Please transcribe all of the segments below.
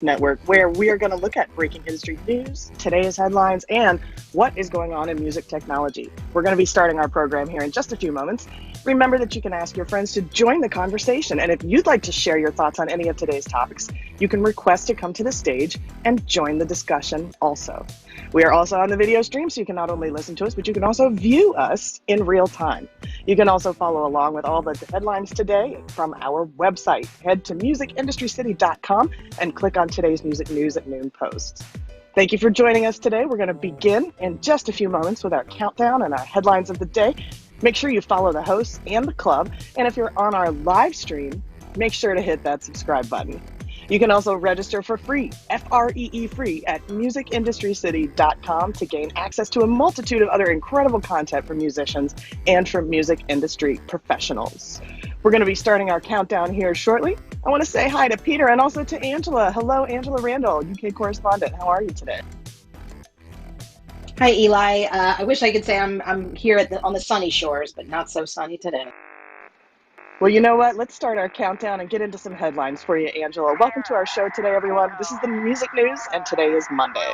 Network, where we are going to look at breaking history news, today's headlines, and what is going on in music technology. We're going to be starting our program here in just a few moments. Remember that you can ask your friends to join the conversation, and if you'd like to share your thoughts on any of today's topics, you can request to come to the stage and join the discussion also. We are also on the video stream, so you can not only listen to us, but you can also view us in real time. You can also follow along with all the headlines today from our website. Head to musicindustrycity.com and click on today's Music News at Noon post. Thank you for joining us today. We're going to begin in just a few moments with our countdown and our headlines of the day. Make sure you follow the hosts and the club. And if you're on our live stream, make sure to hit that subscribe button. You can also register for free, F-R-E-E free, at musicindustrycity.com to gain access to a multitude of other incredible content for musicians and for music industry professionals. We're going to be starting our countdown here shortly. I want to say hi to Peter and also to Angela. Hello, Angela Randall, UK correspondent. How are you today? Hi, Eli. I wish I could say I'm here on the sunny shores, but not so sunny today. Well, you know what? Let's start our countdown and get into some headlines for you, Angela. Welcome to our show today, everyone. This is the Music News, and today is Monday.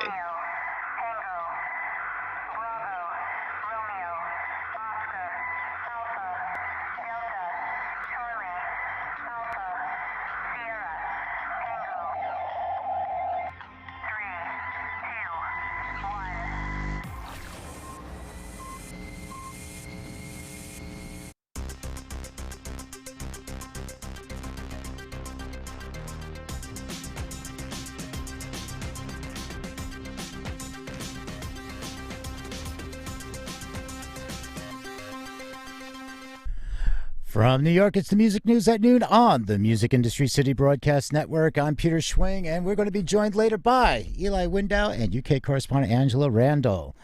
From New York, it's the Music News at Noon on the Music Industry City Broadcast Network. I'm Peter Schwing, and we're going to be joined later by Eli Window and UK correspondent Angela Randall.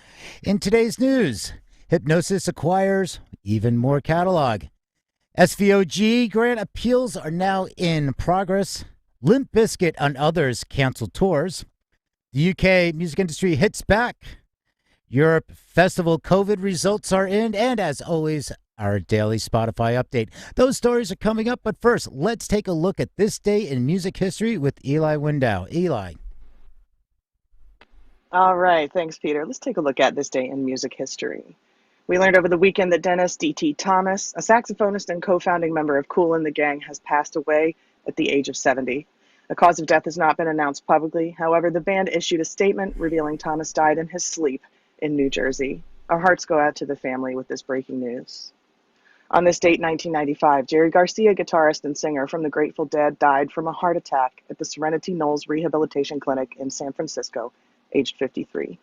In today's news, Hypnosis acquires even more catalog. SVOG grant appeals are now in progress. Limp Bizkit and others cancel tours. The UK music industry hits back. Europe Festival COVID results are in, and as always, our daily Spotify update. Those stories are coming up, but first, let's take a look at this day in music history with Eli Window. Eli. All right, thanks, Peter. Let's take a look at this day in music history. We learned over the weekend that Dennis D.T. Thomas, a saxophonist and co-founding member of Kool and the Gang, has passed away at the age of 70. The cause of death has not been announced publicly. However, the band issued a statement revealing Thomas died in his sleep in New Jersey. Our hearts go out to the family with this breaking news. On this date, 1995, Jerry Garcia, guitarist and singer from the Grateful Dead, died from a heart attack at the Serenity Knolls Rehabilitation Clinic in San Francisco, aged 53.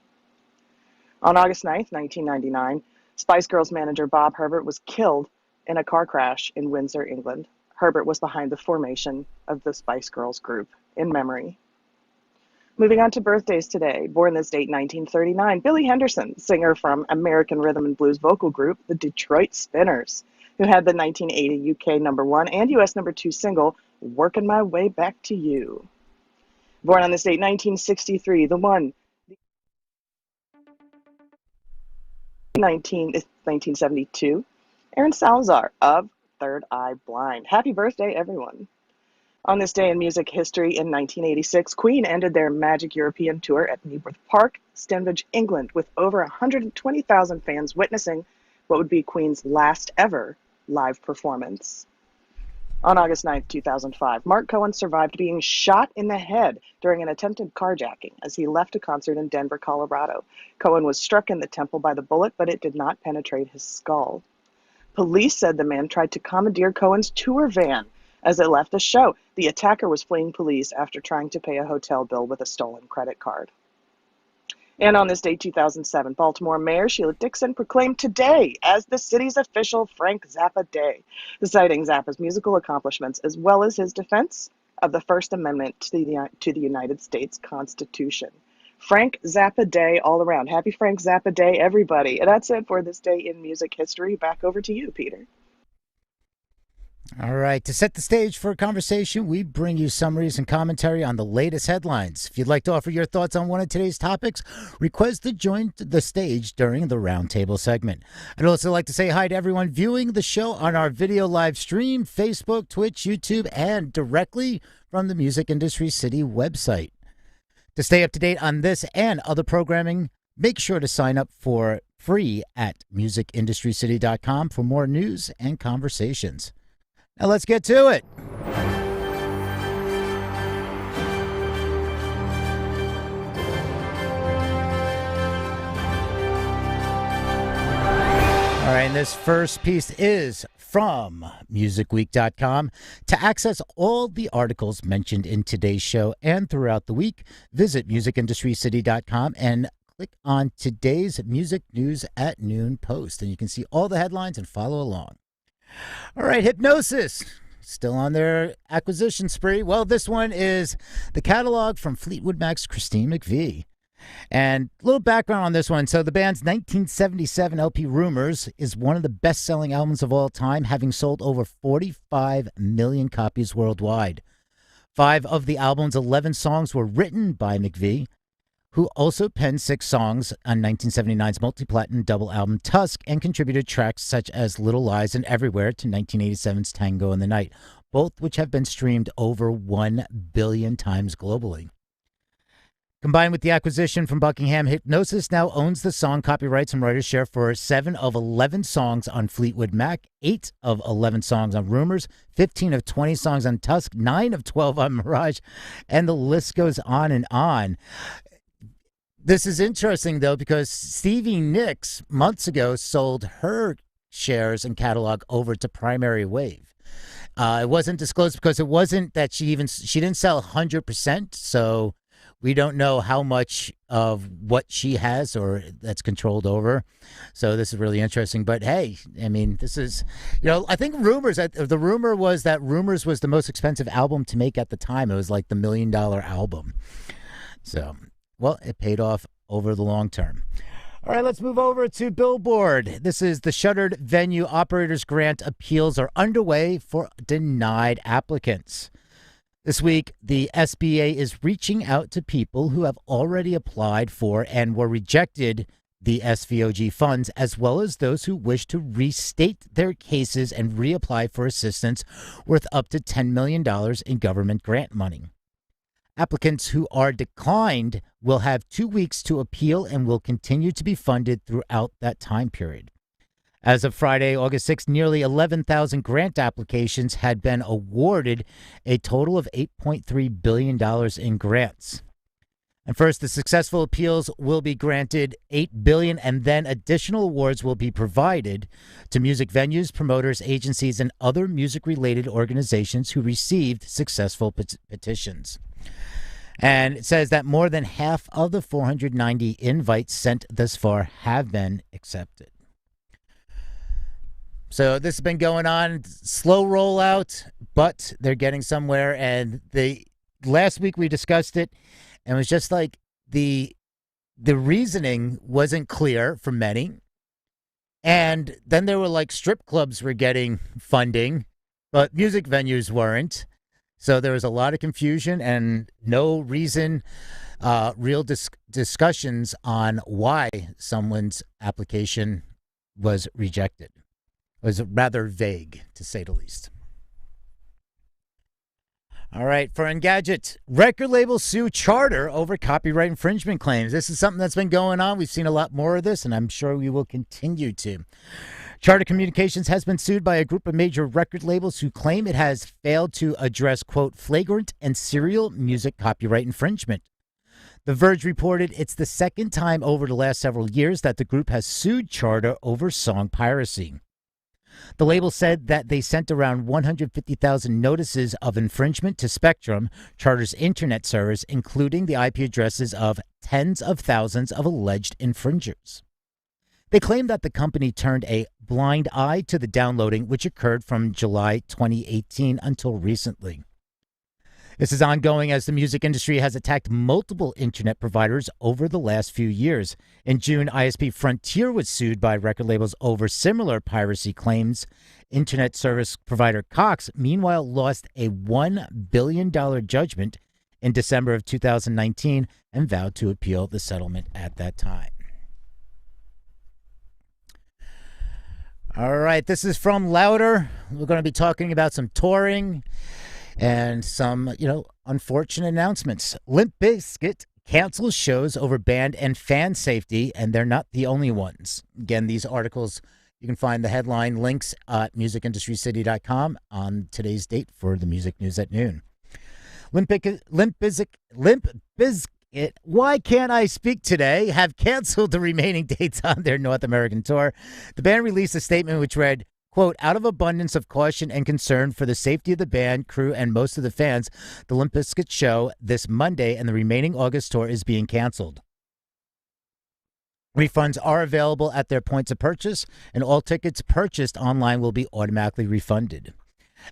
On August 9th, 1999, Spice Girls manager Bob Herbert was killed in a car crash in Windsor, England. Herbert was behind the formation of the Spice Girls group in memory. Moving on to birthdays today. Born this date, 1939, Billy Henderson, singer from American rhythm and blues vocal group, the Detroit Spinners, who had the 1980 UK #1 and US #2 single, Working My Way Back to You. Born on this date, 1963, the one, 1972, Aaron Salazar of Third Eye Blind. Happy birthday, everyone. On this day in music history in 1986, Queen ended their Magic European Tour at Knebworth Park, Stanbridge, England, with over 120,000 fans witnessing what would be Queen's last ever live performance. On August 9th, 2005, Mark Cohen survived being shot in the head during an attempted carjacking as he left a concert in Denver, Colorado. Cohen was struck in the temple by the bullet, but it did not penetrate his skull. Police said the man tried to commandeer Cohen's tour van as it left the show. The attacker was fleeing police after trying to pay a hotel bill with a stolen credit card. And on this day, 2007, Baltimore Mayor Sheila Dixon proclaimed today as the city's official Frank Zappa Day, citing Zappa's musical accomplishments as well as his defense of the First Amendment to the United States Constitution. Frank Zappa Day all around. Happy Frank Zappa Day, everybody. And that's it for this day in music history. Back over to you, Peter. All right, to set the stage for a conversation, we bring you summaries and commentary on the latest headlines. If you'd like to offer your thoughts on one of today's topics, request to join the stage during the roundtable segment. I'd also like to say hi to everyone viewing the show on our video live stream, Facebook, Twitch, YouTube, and directly from the Music Industry City website. To stay up to date on this and other programming, make sure to sign up for free at musicindustrycity.com for more news and conversations. Now let's get to it. All right, and this first piece is from musicweek.com. To access all the articles mentioned in today's show and throughout the week, visit musicindustrycity.com and click on today's Music News at Noon post, and you can see all the headlines and follow along. All right, Hypnosis, still on their acquisition spree. Well, this one is the catalog from Fleetwood Mac's Christine McVie. And a little background on this one. So the band's 1977 LP Rumors is one of the best-selling albums of all time, having sold over 45 million copies worldwide. 5 of the album's 11 songs were written by McVie, who also penned 6 songs on 1979's multi-platinum double album Tusk and contributed tracks such as Little Lies and Everywhere to 1987's Tango in the Night, both which have been streamed over 1 billion times globally. Combined with the acquisition from Buckingham, Hypnosis now owns the song copyrights and writer's share for 7 of 11 songs on Fleetwood Mac, 8 of 11 songs on Rumors, 15 of 20 songs on Tusk, 9 of 12 on Mirage, and the list goes on and on. This is interesting, though, because Stevie Nicks months ago sold her shares and catalog over to Primary Wave. It wasn't disclosed because it wasn't that she didn't sell 100%, so we don't know how much of what she has or that's controlled over. So this is really interesting. But hey, I mean, this is, I think the rumor was that Rumors was the most expensive album to make at the time. It was like the $1 million album. So, well, it paid off over the long term. All right, let's move over to Billboard. This is the Shuttered Venue Operators Grant appeals are underway for denied applicants. This week, the SBA is reaching out to people who have already applied for and were rejected the SVOG funds, as well as those who wish to restate their cases and reapply for assistance worth up to $10 million in government grant money. Applicants who are declined will have 2 weeks to appeal and will continue to be funded throughout that time period. As of Friday, August 6th, nearly 11,000 grant applications had been awarded a total of $8.3 billion in grants. And first, the successful appeals will be granted $8 billion, and then additional awards will be provided to music venues, promoters, agencies, and other music-related organizations who received successful petitions. And it says that more than half of the 490 invites sent thus far have been accepted. So this has been going on, slow rollout, but they're getting somewhere. And last week we discussed it, and it was just like the reasoning wasn't clear for many. And then there were like strip clubs were getting funding, but music venues weren't. So there was a lot of confusion and no reason, real discussions on why someone's application was rejected. It was rather vague, to say the least. All right, for Engadget, record labels sue Charter over copyright infringement claims. This is something that's been going on. We've seen a lot more of this, and I'm sure we will continue to. Charter Communications has been sued by a group of major record labels who claim it has failed to address, quote, flagrant and serial music copyright infringement. The Verge reported it's the second time over the last several years that the group has sued Charter over song piracy. The label said that they sent around 150,000 notices of infringement to Spectrum, Charter's internet servers, including the IP addresses of tens of thousands of alleged infringers. They claim that the company turned a blind eye to the downloading, which occurred from July 2018 until recently. This is ongoing as the music industry has attacked multiple internet providers over the last few years. In June, ISP Frontier was sued by record labels over similar piracy claims. Internet service provider Cox, meanwhile, lost a $1 billion judgment in December of 2019 and vowed to appeal the settlement at that time. All right, this is from Louder. We're going to be talking about some touring and some, unfortunate announcements. Limp Bizkit cancels shows over band and fan safety, and they're not the only ones. Again, these articles, you can find the headline links at musicindustrycity.com on today's date for the music news at noon. Limp Bizkit, why can't I speak today, have canceled the remaining dates on their North American tour. The band released a statement which read, quote, out of abundance of caution and concern for the safety of the band, crew, and most of the fans, the Limp Bizkit show this Monday and the remaining August tour is being canceled. Refunds are available at their points of purchase, and all tickets purchased online will be automatically refunded.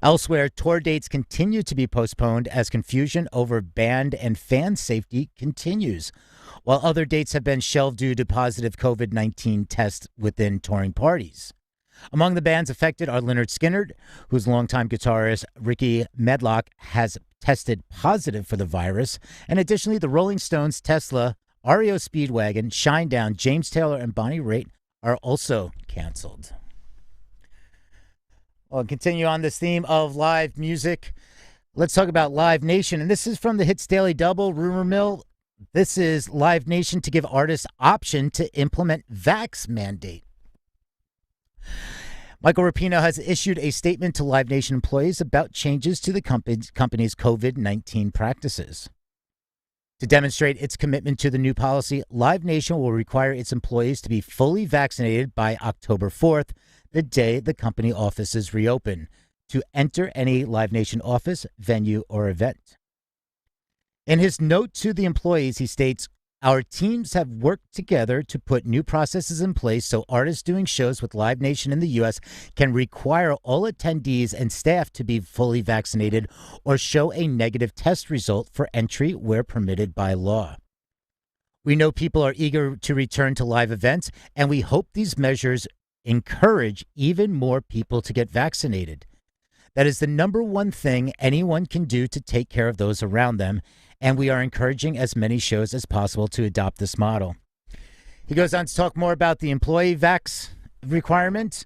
Elsewhere, tour dates continue to be postponed as confusion over band and fan safety continues, while other dates have been shelved due to positive COVID-19 tests within touring parties. Among the bands affected are Lynyrd Skynyrd, whose longtime guitarist Ricky Medlock has tested positive for the virus, and additionally the Rolling Stones, Tesla, REO Speedwagon, Shinedown, James Taylor, and Bonnie Raitt are also canceled. Well, continue on this theme of live music. Let's talk about Live Nation, and this is from the Hits Daily Double, Rumor Mill. This is Live Nation to give artists option to implement vax mandate. Michael Rapino has issued a statement to Live Nation employees about changes to the company's COVID-19 practices. To demonstrate its commitment to the new policy, Live Nation will require its employees to be fully vaccinated by October 4th, the day the company offices reopen, to enter any Live Nation office, venue, or event. In his note to the employees, he states, our teams have worked together to put new processes in place so artists doing shows with Live Nation in the U.S. can require all attendees and staff to be fully vaccinated or show a negative test result for entry where permitted by law. We know people are eager to return to live events, and we hope these measures encourage even more people to get vaccinated. That is the number one thing anyone can do to take care of those around them, and we are encouraging as many shows as possible to adopt this model. He goes on to talk more about the employee vax requirement,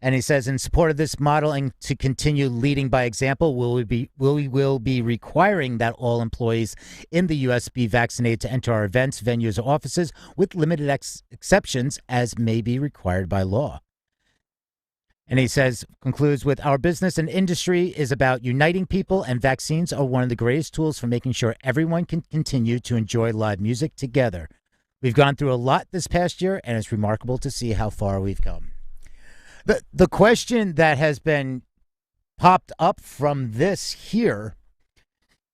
and he says, in support of this model and to continue leading by example, we will be requiring that all employees in the U.S. be vaccinated to enter our events, venues, or offices, with limited exceptions as may be required by law. And he says, concludes with, our business and industry is about uniting people, and vaccines are one of the greatest tools for making sure everyone can continue to enjoy live music together. We've gone through a lot this past year, and it's remarkable to see how far we've come. The question that has been popped up from this here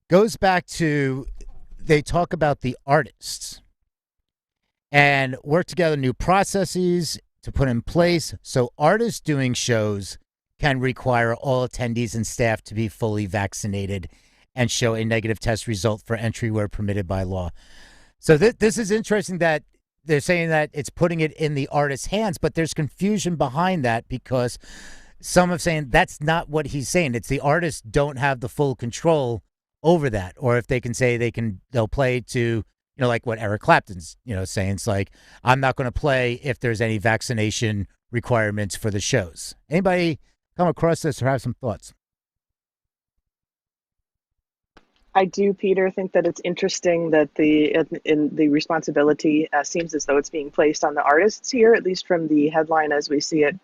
goes back to, they talk about the artists and work together new processes to put in place so artists doing shows can require all attendees and staff to be fully vaccinated and show a negative test result for entry where permitted by law. So this is interesting that they're saying that it's putting it in the artist's hands, but there's confusion behind that because some are saying that's not what he's saying. It's the artists don't have the full control over that. Or if they can say they'll play to, like what Eric Clapton's, saying, it's like, I'm not going to play if there's any vaccination requirements for the shows. Anybody come across this or have some thoughts? I do, Peter, think that it's interesting that the responsibility seems as though it's being placed on the artists here, at least from the headline as we see it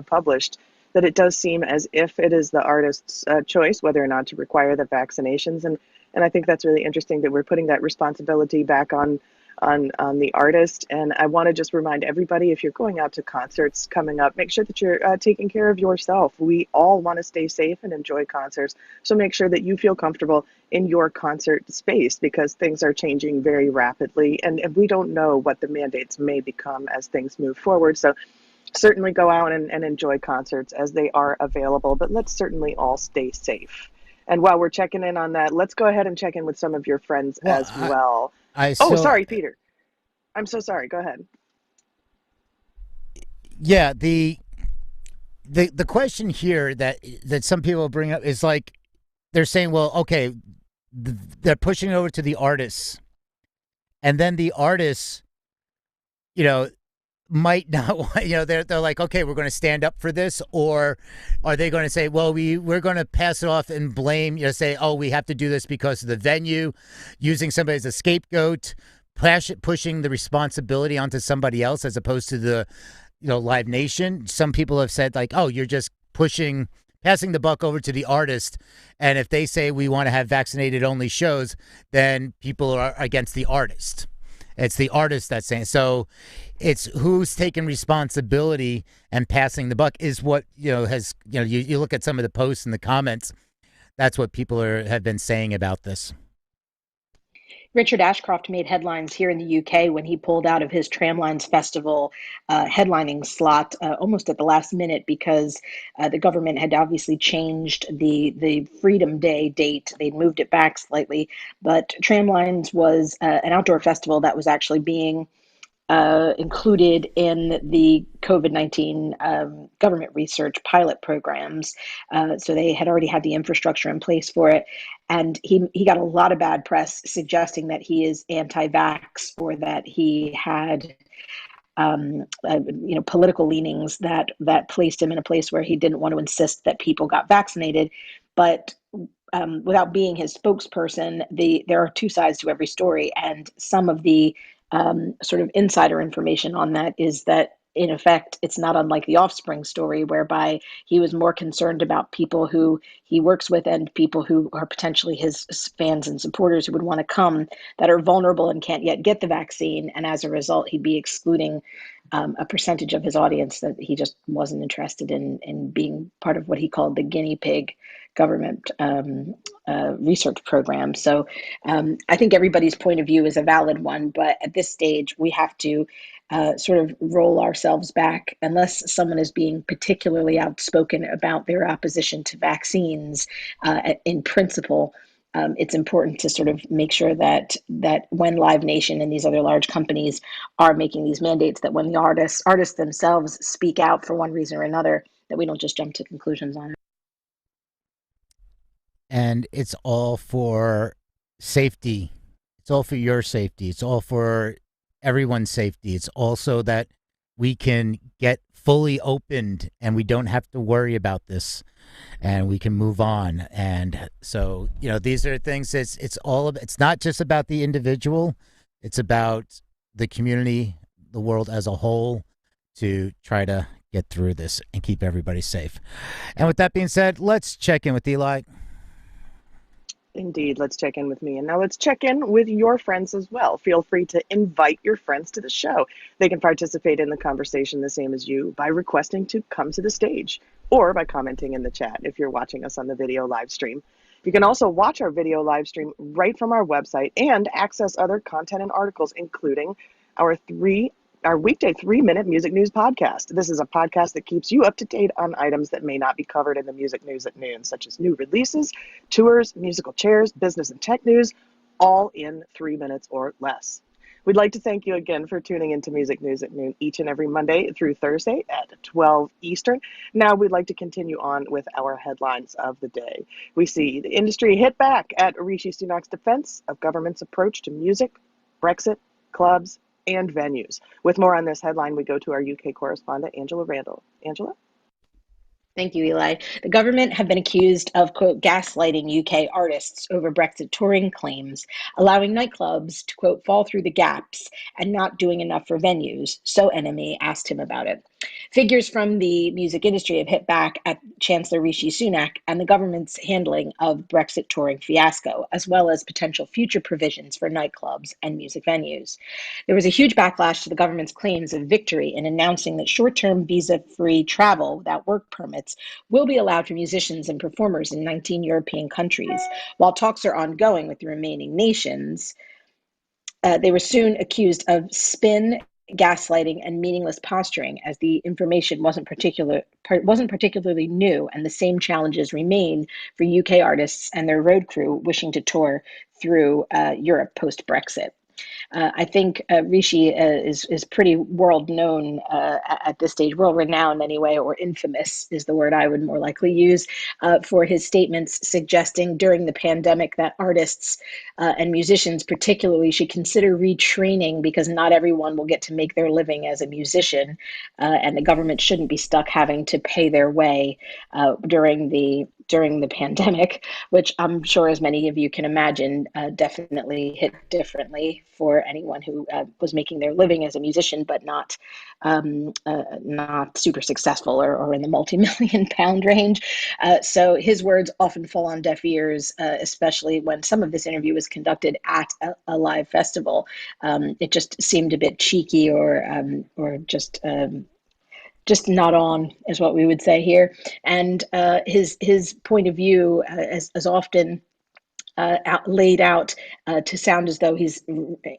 published, that it does seem as if it is the artist's choice whether or not to require the vaccinations. And I think that's really interesting that we're putting that responsibility back on the artist. And I want to just remind everybody, if you're going out to concerts coming up, make sure that you're taking care of yourself. We all want to stay safe and enjoy concerts. So make sure that you feel comfortable in your concert space because things are changing very rapidly. And we don't know what the mandates may become as things move forward. So certainly go out and enjoy concerts as they are available. But let's certainly all stay safe. And while we're checking in on that, let's go ahead and check in with some of your friends Well, as well. I Oh, so sorry, Peter. I'm so sorry. Go ahead. yeah, the question here that some people bring up is like they're saying, well, okay, they're pushing it over to the artists, and then the artists, you know, might not they're like, okay, we're going to stand up for this, or are they going to say, well, we're going to pass it off and blame, say, oh, we have to do this because of the venue, using somebody as a scapegoat, pushing the responsibility onto somebody else as opposed to the Live Nation. Some people have said like, oh, you're just passing the buck over to the artist, and if they say we want to have vaccinated only shows, then people are against the artist. It's the artist that's saying. So it's who's taking responsibility and passing the buck is what has you look at some of the posts and the comments. That's what people have been saying about this. Richard Ashcroft made headlines here in the UK when he pulled out of his Tramlines Festival headlining slot almost at the last minute because the government had obviously changed the Freedom Day date. They'd moved it back slightly, but Tramlines was an outdoor festival that was actually being included in the COVID-19 government research pilot programs. So they had already had the infrastructure in place for it. And he got a lot of bad press suggesting that he is anti-vax or that he had political leanings that placed him in a place where he didn't want to insist that people got vaccinated. But without being his spokesperson, there are two sides to every story, and some of the sort of insider information on that is that, in effect, it's not unlike the Offspring story, whereby he was more concerned about people who he works with and people who are potentially his fans and supporters who would want to come that are vulnerable and can't yet get the vaccine. And as a result, he'd be excluding a percentage of his audience that he just wasn't interested in being part of what he called the guinea pig government research program. So I think everybody's point of view is a valid one, but at this stage, we have to sort of roll ourselves back unless someone is being particularly outspoken about their opposition to vaccines in principle. It's important to sort of make sure that when Live Nation and these other large companies are making these mandates, that when the artists themselves speak out for one reason or another, that we don't just jump to conclusions on it. And it's all for safety. It's all for your safety. It's all for everyone's safety. It's also that we can get fully opened and we don't have to worry about this and we can move on. And so, these are things it's not just about the individual. It's about the community, the world as a whole, to try to get through this and keep everybody safe. And with that being said, let's check in with Eli. Indeed, let's check in with me. And now let's check in with your friends as well. Feel free to invite your friends to the show. They can participate in the conversation the same as you by requesting to come to the stage or by commenting in the chat if you're watching us on the video live stream. You can also watch our video live stream right from our website and access other content and articles, including our weekday 3-minute music news podcast. This is a podcast that keeps you up to date on items that may not be covered in the music news at noon, such as new releases, tours, musical chairs, business and tech news, all in 3 minutes or less. We'd like to thank you again for tuning into Music News at Noon each and every Monday through Thursday at 12 Eastern. Now we'd like to continue on with our headlines of the day. We see the industry hit back at Rishi Sunak's defense of government's approach to music, Brexit, clubs, and venues. With more on this headline, we go to our UK correspondent, Angela Randall. Angela? Thank you, Eli. The government have been accused of, quote, gaslighting UK artists over Brexit touring claims, allowing nightclubs to, quote, fall through the gaps and not doing enough for venues. So NME asked him about it. Figures from the music industry have hit back at Chancellor Rishi Sunak and the government's handling of Brexit touring fiasco, as well as potential future provisions for nightclubs and music venues. There was a huge backlash to the government's claims of victory in announcing that short-term visa-free travel without work permits will be allowed for musicians and performers in 19 European countries. While talks are ongoing with the remaining nations, they were soon accused of spin gaslighting, and meaningless posturing, as the information wasn't particularly new, and the same challenges remain for UK artists and their road crew wishing to tour through Europe post Brexit. I think Rishi is pretty world known at this stage, world renowned anyway, or infamous is the word I would more likely use, for his statements suggesting during the pandemic that artists and musicians particularly should consider retraining, because not everyone will get to make their living as a musician, and the government shouldn't be stuck having to pay their way during the pandemic, which I'm sure, as many of you can imagine, definitely hit differently for anyone who was making their living as a musician, but not super successful or in the multi-million pound range. So his words often fall on deaf ears, especially when some of this interview was conducted at a live festival. It just seemed a bit cheeky, or just not on, is what we would say here. And his point of view, as often laid out to sound as though he's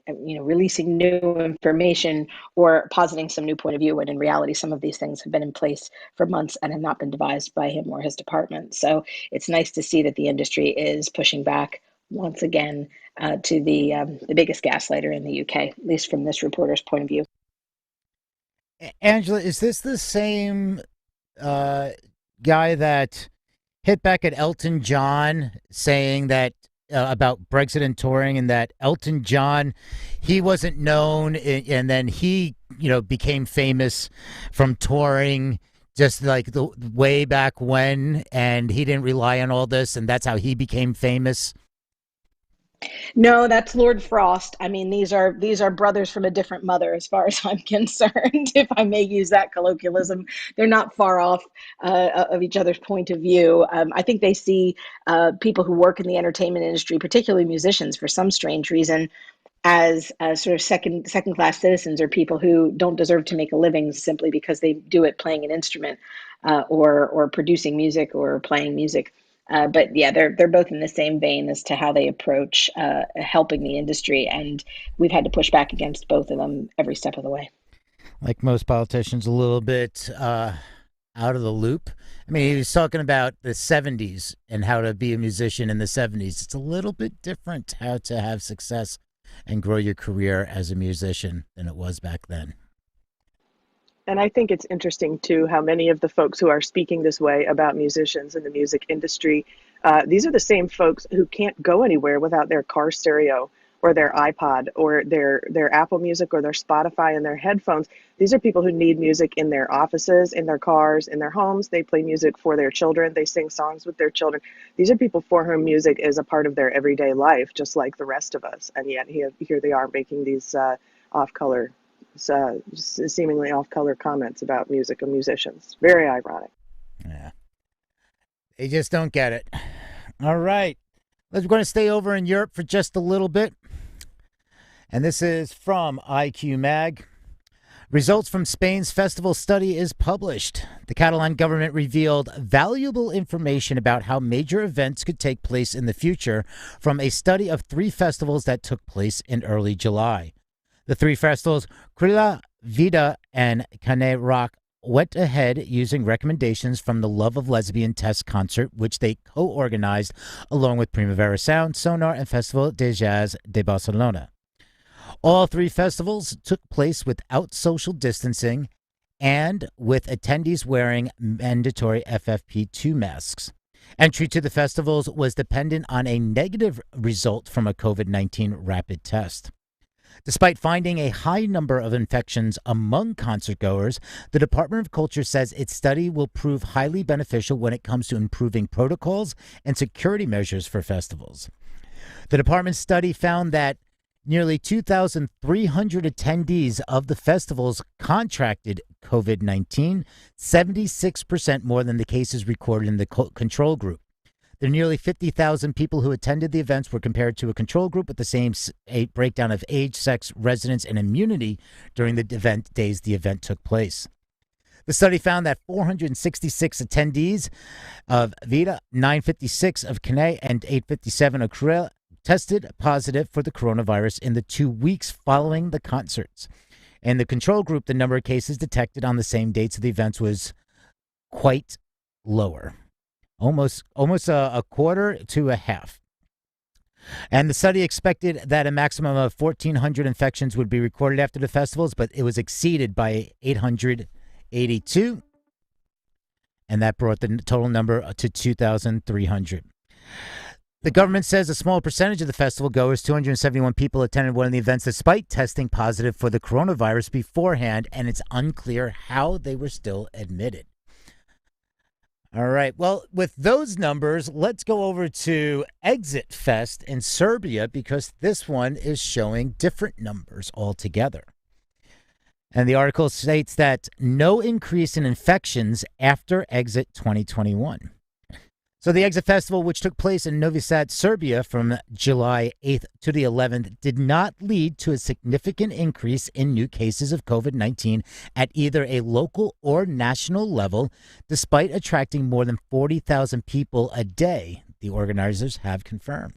releasing new information or positing some new point of view, when in reality some of these things have been in place for months and have not been devised by him or his department. So it's nice to see that the industry is pushing back once again to the biggest gaslighter in the UK, at least from this reporter's point of view. Angela, is this the same guy that hit back at Elton John, saying that about Brexit and touring, and that Elton John, he wasn't known, and then he, became famous from touring just like the way back when, and he didn't rely on all this, and that's how he became famous? No, that's Lord Frost. I mean, these are brothers from a different mother, as far as I'm concerned, if I may use that colloquialism. They're not far off of each other's point of view. I think they see people who work in the entertainment industry, particularly musicians, for some strange reason, as sort of second class citizens, or people who don't deserve to make a living simply because they do it playing an instrument, or producing music or playing music. But yeah, they're both in the same vein as to how they approach helping the industry, and we've had to push back against both of them every step of the way. Like most politicians, a little bit out of the loop. I mean, he was talking about the 70s and how to be a musician in the 70s. It's a little bit different how to have success and grow your career as a musician than it was back then. And I think it's interesting, too, how many of the folks who are speaking this way about musicians in the music industry, these are the same folks who can't go anywhere without their car stereo or their iPod or their Apple Music or their Spotify and their headphones. These are people who need music in their offices, in their cars, in their homes. They play music for their children. They sing songs with their children. These are people for whom music is a part of their everyday life, just like the rest of us. And yet here they are making these off-color, seemingly off-color comments about music and musicians. Very ironic. Yeah. They just don't get it. All right. We're going to stay over in Europe for just a little bit. And this is from IQ Mag. Results from Spain's festival study is published. The Catalan government revealed valuable information about how major events could take place in the future from a study of 3 festivals that took place in early July. The 3 festivals, Krila, Vida, and Cane Rock, went ahead using recommendations from the Love of Lesbian test concert, which they co-organized along with Primavera Sound, Sonar, and Festival de Jazz de Barcelona. All 3 festivals took place without social distancing and with attendees wearing mandatory FFP2 masks. Entry to the festivals was dependent on a negative result from a COVID-19 rapid test. Despite finding a high number of infections among concertgoers, the Department of Culture says its study will prove highly beneficial when it comes to improving protocols and security measures for festivals. The department's study found that nearly 2,300 attendees of the festivals contracted COVID-19, 76% more than the cases recorded in the control group. The nearly 50,000 people who attended the events were compared to a control group with the same breakdown of age, sex, residence, and immunity during the event days the event took place. The study found that 466 attendees of Vida, 956 of Cane, and 857 of Cruel tested positive for the coronavirus in the 2 weeks following the concerts. In the control group, the number of cases detected on the same dates of the events was quite lower, almost a quarter to a half. And the study expected that a maximum of 1,400 infections would be recorded after the festivals, but it was exceeded by 882, and that brought the total number to 2,300. The government says a small percentage of the festival goers, 271 people, attended one of the events despite testing positive for the coronavirus beforehand, and it's unclear how they were still admitted. All right. Well, with those numbers, let's go over to Exit Fest in Serbia, because this one is showing different numbers altogether. And the article states that no increase in infections after Exit 2021. So the Exit Festival, which took place in Novi Sad, Serbia from July 8th to the 11th, did not lead to a significant increase in new cases of COVID-19 at either a local or national level, despite attracting more than 40,000 people a day, the organizers have confirmed.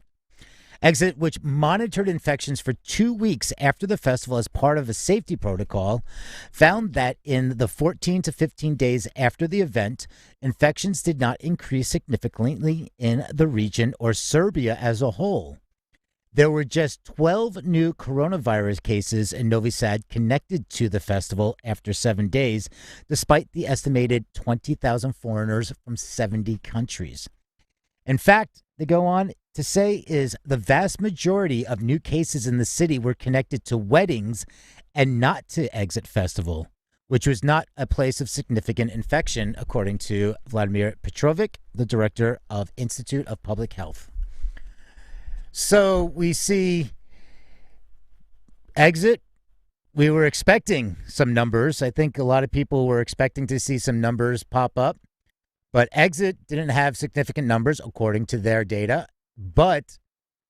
Exit, which monitored infections for 2 weeks after the festival as part of a safety protocol, found that in the 14 to 15 days after the event, infections did not increase significantly in the region or Serbia as a whole. There were just 12 new coronavirus cases in Novi Sad connected to the festival after 7 days, despite the estimated 20,000 foreigners from 70 countries. In fact, they go on to say is the vast majority of new cases in the city were connected to weddings and not to Exit Festival, which was not a place of significant infection, according to Vladimir Petrovic, the director of Institute of Public Health. So we see Exit. We were expecting some numbers. I think a lot of people were expecting to see some numbers pop up. But Exit didn't have significant numbers, according to their data. But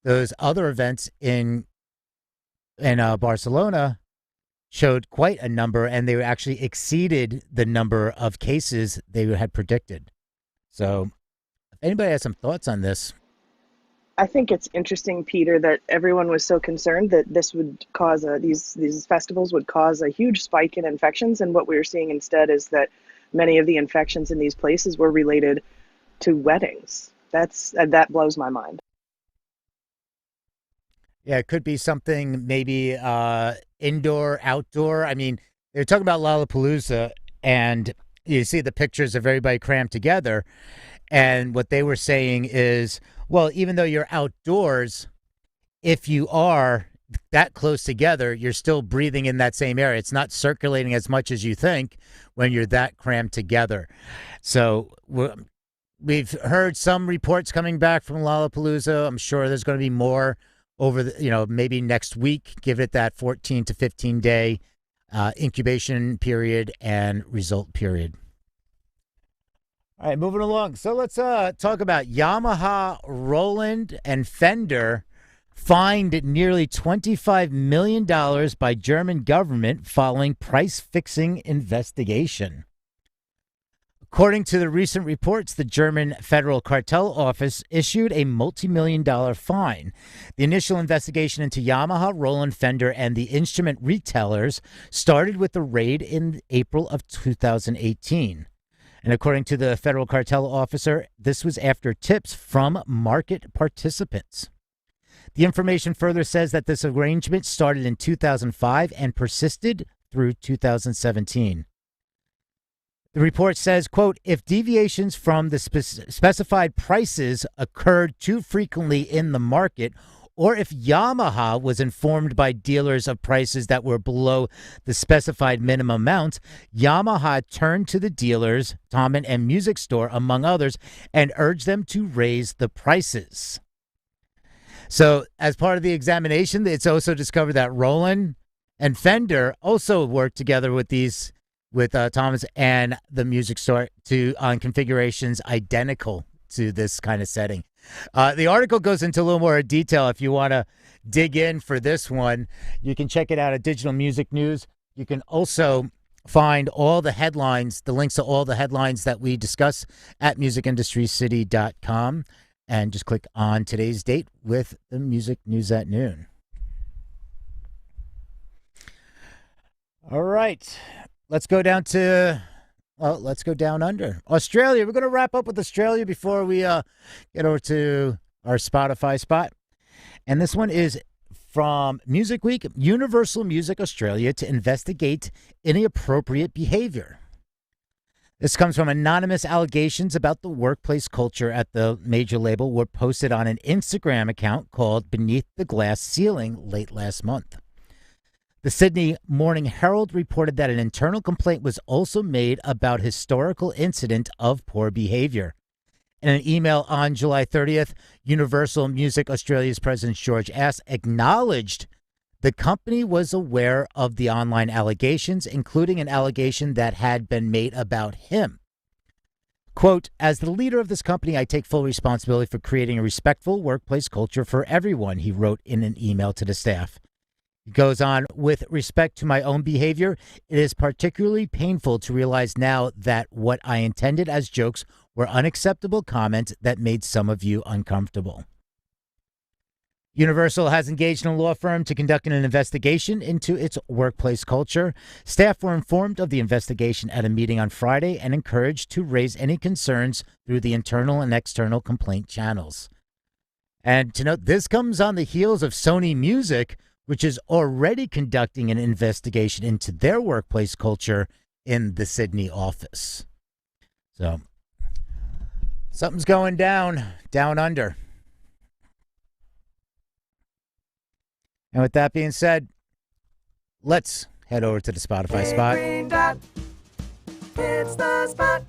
those other events in Barcelona showed quite a number, and they actually exceeded the number of cases they had predicted. So if anybody has some thoughts on this. I think it's interesting, Peter, that everyone was so concerned that this would cause these festivals would cause a huge spike in infections, and what we were seeing instead is that many of the infections in these places were related to weddings. That blows my mind. Yeah, it could be something maybe indoor, outdoor. I mean, they're talking about Lollapalooza, and you see the pictures of everybody crammed together. And what they were saying is, well, even though you're outdoors, if you are that close together, you're still breathing in that same area. It's not circulating as much as you think when you're that crammed together. So we've heard some reports coming back from Lollapalooza. I'm sure there's going to be more over the, maybe next week. Give it that 14 to 15 day incubation period and result period. All right, moving along. So let's talk about Yamaha, Roland, and Fender fined nearly $25 million by German government following price-fixing investigation. According to the recent reports, the German Federal Cartel Office issued a multi-million-dollar fine. The initial investigation into Yamaha, Roland, Fender, and the instrument retailers started with the raid in April of 2018. And according to the federal cartel officer, this was after tips from market participants. The information further says that this arrangement started in 2005 and persisted through 2017. The report says, quote, if deviations from the specified prices occurred too frequently in the market, or if Yamaha was informed by dealers of prices that were below the specified minimum amount, Yamaha turned to the dealers, Thomann and Music Store, among others, and urged them to raise the prices. So as part of the examination, it's also discovered that Roland and Fender also worked together with Thomas and the Music Store on configurations identical to this kind of setting. The article goes into a little more detail. If you want to dig in for this one, you can check it out at Digital Music News. You can also find all the headlines, the links to all the headlines that we discuss at musicindustrycity.com, and just click on today's date with the Music News at Noon. All right. Let's go down to, well, let's go down under. Australia. We're going to wrap up with Australia before we get over to our Spotify spot. And this one is from Music Week, Universal Music Australia to investigate inappropriate behavior. This comes from anonymous allegations about the workplace culture at the major label were posted on an Instagram account called Beneath the Glass Ceiling late last month. The Sydney Morning Herald reported that an internal complaint was also made about historical incident of poor behavior. In an email on July 30th, Universal Music Australia's President George S. acknowledged the company was aware of the online allegations, including an allegation that had been made about him. Quote, as the leader of this company, I take full responsibility for creating a respectful workplace culture for everyone, he wrote in an email to the staff. He goes on, with respect to my own behavior, it is particularly painful to realize now that what I intended as jokes were unacceptable comments that made some of you uncomfortable. Universal has engaged in a law firm to conduct an investigation into its workplace culture. Staff were informed of the investigation at a meeting on Friday and encouraged to raise any concerns through the internal and external complaint channels. And to note, this comes on the heels of Sony Music, which is already conducting an investigation into their workplace culture in the Sydney office. So, something's going down under. And with that being said, let's head over to the Spotify spot. It's the spot.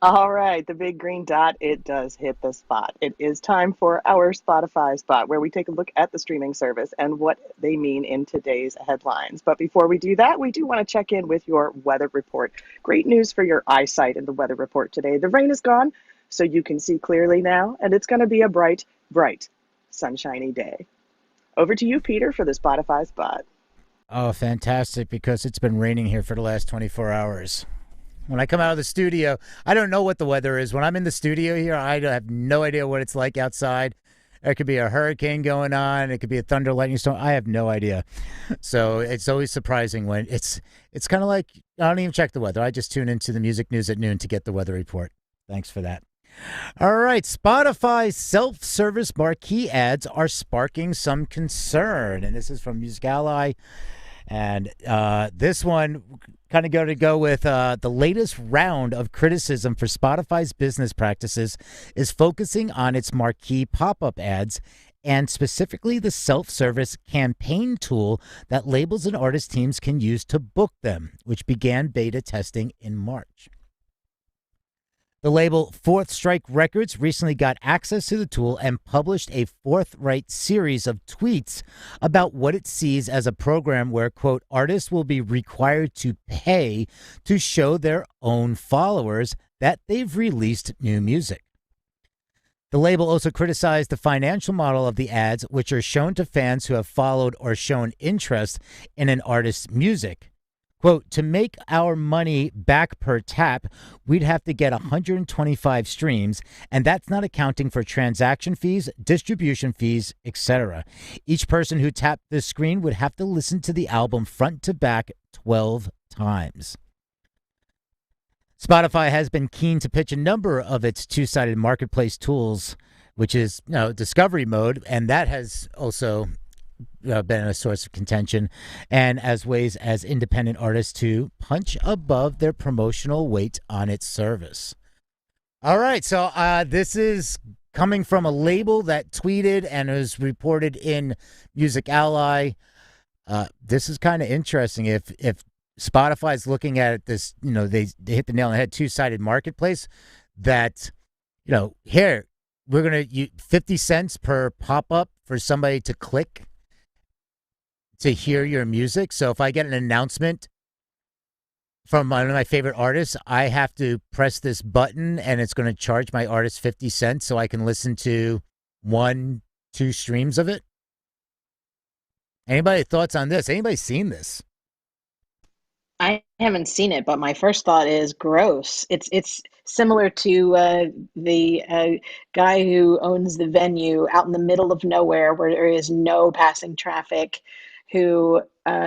All right, the big green dot, it does hit the spot. It is time for our Spotify spot, where we take a look at the streaming service and what they mean in today's headlines. But before we do that, we do want to check in with your weather report. Great news for your eyesight in the weather report today. The rain is gone, so you can see clearly now, and it's going to be a bright, sunshiny day. Over to you, Peter, for the Spotify spot. Oh, fantastic, because it's been raining here for the last 24 hours. When I come out of the studio, I don't know what the weather is. When I'm in the studio here, I have no idea what it's like outside. There could be a hurricane going on. It could be a thunder lightning storm. I have no idea. So it's always surprising when it's kind of like, I don't even check the weather. I just tune into the music news at noon to get the weather report. Thanks for that. All right. Spotify's self-service marquee ads are sparking some concern. And this is from Music Ally. And this one kind of going to go with the latest round of criticism for Spotify's business practices is focusing on its marquee pop-up ads and specifically the self-service campaign tool that labels and artist teams can use to book them, which began beta testing in March. The label Fourth Strike Records recently got access to the tool and published a forthright series of tweets about what it sees as a program where, quote, artists will be required to pay to show their own followers that they've released new music. The label also criticized the financial model of the ads, which are shown to fans who have followed or shown interest in an artist's music. Quote, to make our money back per tap, we'd have to get 125 streams, and that's not accounting for transaction fees, distribution fees, etc. Each person who tapped this screen would have to listen to the album front to back 12 times. Spotify has been keen to pitch a number of its two-sided marketplace tools, which is discovery mode, and that has also been a source of contention, and as ways as independent artists to punch above their promotional weight on its service. All right, so this is coming from a label that tweeted and was reported in Music Ally. This is kind of interesting. If Spotify is looking at this, they hit the nail on the head, two-sided marketplace, that, here, we're going to use 50 cents per pop-up for somebody to click to hear your music. So if I get an announcement from one of my favorite artists, I have to press this button and it's going to charge my artist 50 cents so I can listen to 1-2 streams of it. Anybody thoughts on this? Anybody seen this? I haven't seen it, but my first thought is gross. It's similar to the guy who owns the venue out in the middle of nowhere where there is no passing traffic, who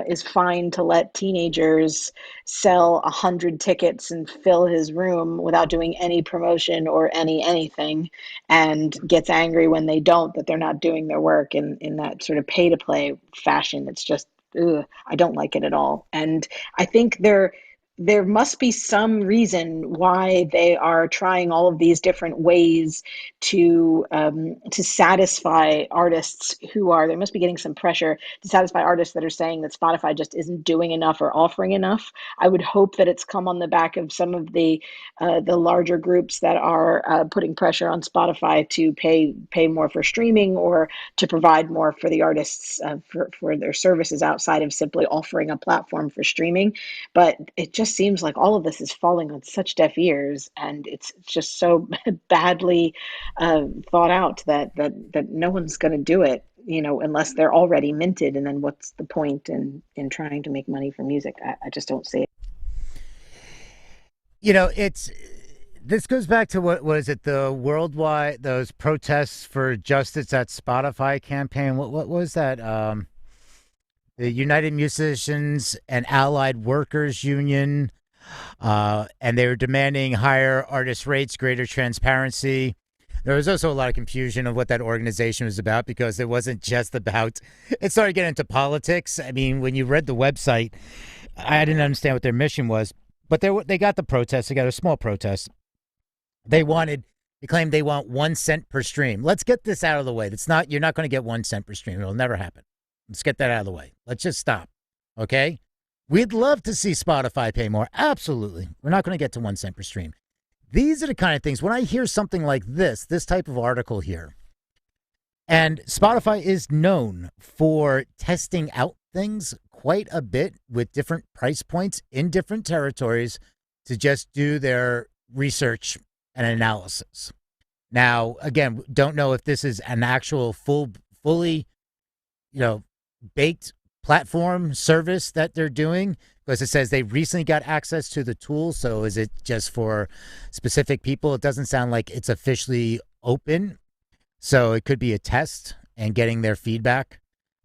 is fined to let teenagers sell 100 tickets and fill his room without doing any promotion or anything, and gets angry when they don't, that they're not doing their work in that sort of pay to play fashion. It's just, ugh, I don't like it at all. And I think there must be some reason why they are trying all of these different ways to satisfy artists who are. They must be getting some pressure to satisfy artists that are saying that Spotify just isn't doing enough or offering enough. I would hope that it's come on the back of some of the larger groups that are putting pressure on Spotify to pay more for streaming, or to provide more for the artists for their services outside of simply offering a platform for streaming. But it just seems like all of this is falling on such deaf ears, and it's just so badly thought out that no one's going to do it, unless they're already minted. And then what's the point in trying to make money from music? I just don't see it. This goes back to what was it, the worldwide, those protests for justice at Spotify campaign. What was that? The United Musicians and Allied Workers Union, and they were demanding higher artist rates, greater transparency. There was also a lot of confusion of what that organization was about, because it wasn't just about, it started getting into politics. I mean, when you read the website, I didn't understand what their mission was, but they got the protest. They got a small protest. They claimed they want 1 cent per stream. Let's get this out of the way. You're not going to get 1 cent per stream. It'll never happen. Let's get that out of the way. Let's just stop. Okay? We'd love to see Spotify pay more. Absolutely. We're not going to get to 1 cent per stream. These are the kind of things, when I hear something like this type of article here, and Spotify is known for testing out things quite a bit with different price points in different territories to just do their research and analysis. Now, again, don't know if this is an actual fully, baked platform service that they're doing, because it says they recently got access to the tool. So is it just for specific people? It doesn't sound like it's officially open. So it could be a test and getting their feedback,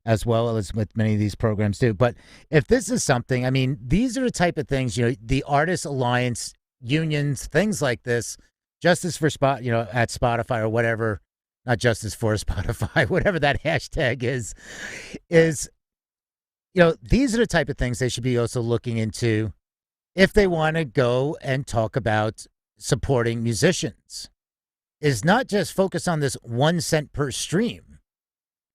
as well as with many of these programs do. But if this is something, I mean, these are the type of things, the Artist Alliance, unions, things like this, justice for at Spotify or whatever, not justice for Spotify, whatever that hashtag is, these are the type of things they should be also looking into if they want to go and talk about supporting musicians. Is not just focus on this 1 cent per stream,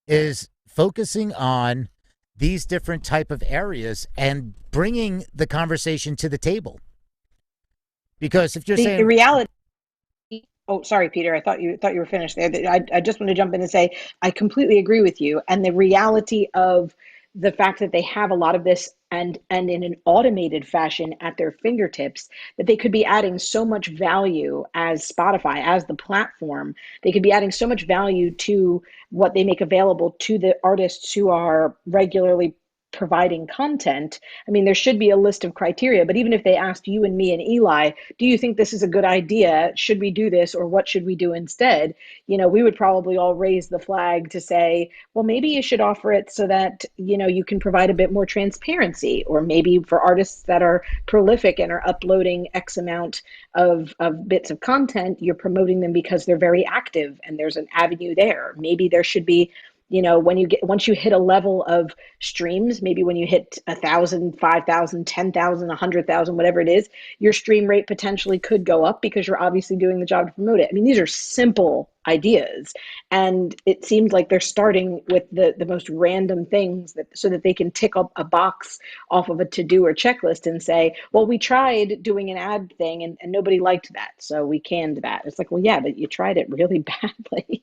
is focusing on these different type of areas and bringing the conversation to the table. Because if you're saying the reality. Oh, sorry, Peter. I thought you were finished there. I just want to jump in and say I completely agree with you. And the reality of the fact that they have a lot of this and in an automated fashion at their fingertips, that they could be adding so much value as Spotify, as the platform. They could be adding so much value to what they make available to the artists who are regularly providing content. I mean, there should be a list of criteria, but even if they asked you and me and Eli, do you think this is a good idea? Should we do this, or what should we do instead? We would probably all raise the flag to say, well, maybe you should offer it so that, you can provide a bit more transparency, or maybe for artists that are prolific and are uploading X amount of bits of content, you're promoting them because they're very active and there's an avenue there. Maybe there should be, once you hit a level of streams, maybe when you hit 1,000, 5,000, 10,000, 100,000, whatever it is, your stream rate potentially could go up because you're obviously doing the job to promote it. I mean, these are simple ideas, and it seems like they're starting with the most random things so that they can tick up a box off of a to-do or checklist and say, well, we tried doing an ad thing and nobody liked that, so we canned that. It's like, well, yeah, but you tried it really badly.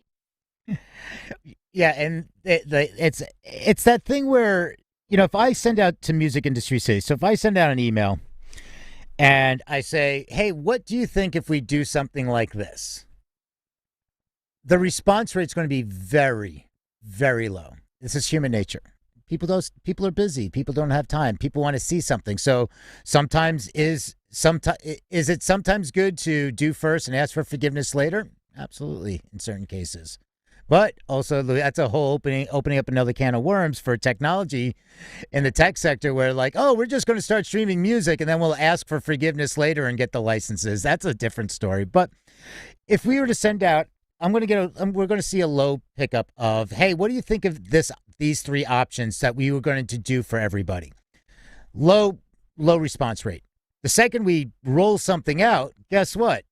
Yeah, and it's that thing where, if I send out to Music Industry City, so if I send out an email and I say, hey, what do you think if we do something like this? The response rate is going to be very, very low. This is human nature. People are busy. People don't have time. People want to see something. So is it sometimes good to do first and ask for forgiveness later? Absolutely, in certain cases. But also, that's a whole opening up another can of worms for technology in the tech sector, where like, oh, we're just going to start streaming music and then we'll ask for forgiveness later and get the licenses. That's a different story. But if we were to send out, we're going to see a low pickup of, hey, what do you think of these three options that we were going to do for everybody? Low response rate. The second we roll something out, guess what?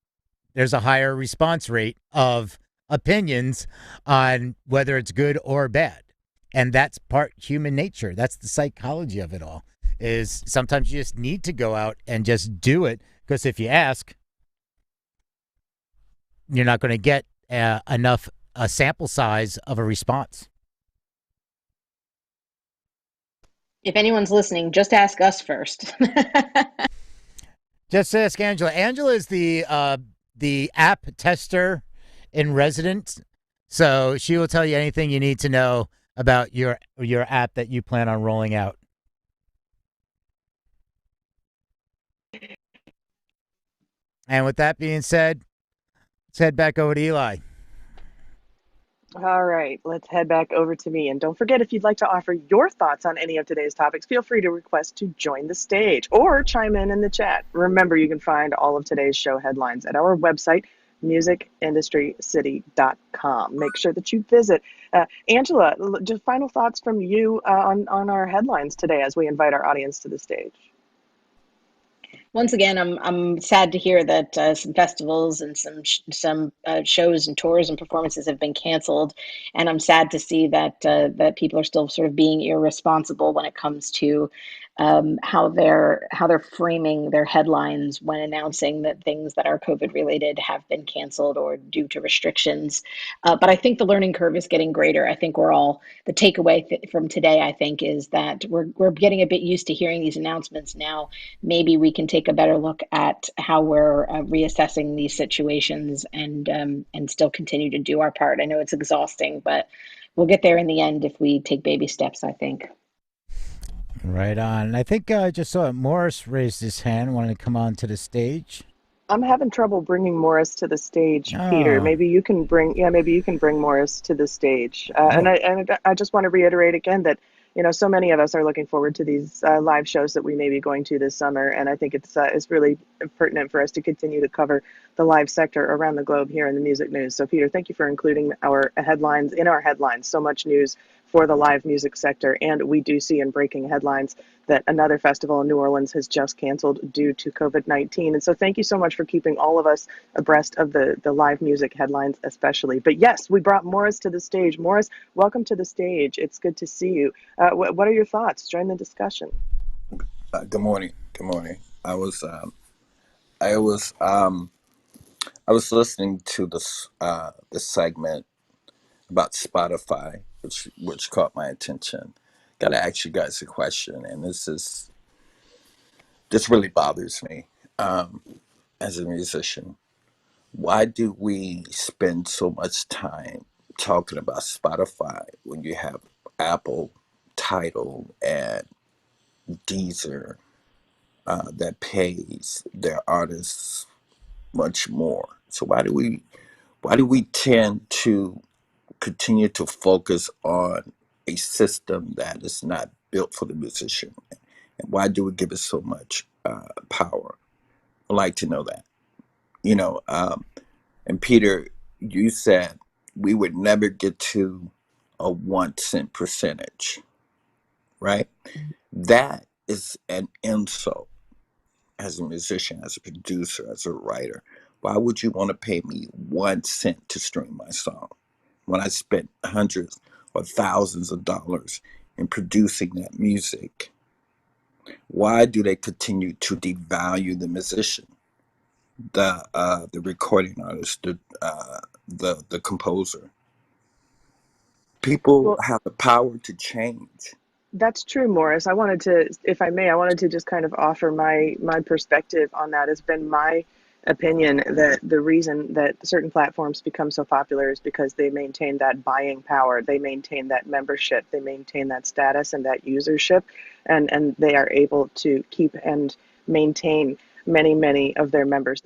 There's a higher response rate of opinions on whether it's good or bad. And that's part human nature. That's the psychology of it all. Is sometimes you just need to go out and just do it, because if you ask, you're not going to get enough a sample size of a response. If anyone's listening, just ask us first. Just ask Angela. Angela is the app tester in residence, so she will tell you anything you need to know about your app that you plan on rolling out. And with that being said, let's head back over to Eli. All right, let's head back over to me. And don't forget, if you'd like to offer your thoughts on any of today's topics, feel free to request to join the stage or chime in the chat. Remember, you can find all of today's show headlines at our website, musicindustrycity.com. Make sure that you visit. Angela, just final thoughts from you on our headlines today as we invite our audience to the stage. Once again, I'm sad to hear that some festivals and some shows and tours and performances have been canceled, and I'm sad to see that that people are still sort of being irresponsible when it comes to how they're framing their headlines when announcing that things that are COVID related have been canceled or due to restrictions. But I think the learning curve is getting greater. I think we're all the takeaway from today. I think is that we're getting a bit used to hearing these announcements now. Maybe we can take a better look at how we're reassessing these situations and still continue to do our part. I know it's exhausting, but we'll get there in the end if we take baby steps, I think. Right on. I think I just saw Morris raised his hand, wanted to come on to the stage. I'm having trouble bringing Morris to the stage, Peter. Oh. Maybe you can bring Morris to the stage. And I just want to reiterate again that so many of us are looking forward to these live shows that we may be going to this summer, and I think it's really pertinent for us to continue to cover the live sector around the globe here in the music news. So, Peter, thank you for including our headlines in our headlines. So much news for the live music sector, and we do see in breaking headlines that another festival in New Orleans has just canceled due to COVID-19. And so thank you so much for keeping all of us abreast of the live music headlines especially. But yes, we brought Morris to the stage. Morris, welcome to the stage. It's good to see you. What are your thoughts? Join the discussion. Good morning. Good morning. I was listening to this segment about Spotify, which caught my attention. Got to ask you guys a question, and this really bothers me as a musician. Why do we spend so much time talking about Spotify when you have Apple, Tidal, and Deezer that pays their artists much more? So why do we tend to continue to focus on a system that is not built for the musician? And why do we give it so much power? I'd like to know that. And Peter, you said we would never get to a 1 cent percentage, right? That is an insult as a musician, as a producer, as a writer. Why would you want to pay me 1 cent to stream my song when I spent hundreds or thousands of dollars in producing that music? Why do they continue to devalue the musician, the recording artist, the composer? People Well, have the power to change. that's true, Morris. If I may, I wanted to just kind of offer my perspective on that. Has been my opinion that the reason that certain platforms become so popular is because they maintain that buying power, they maintain that membership, they maintain that status and that usership, and they are able to keep and maintain many of their members.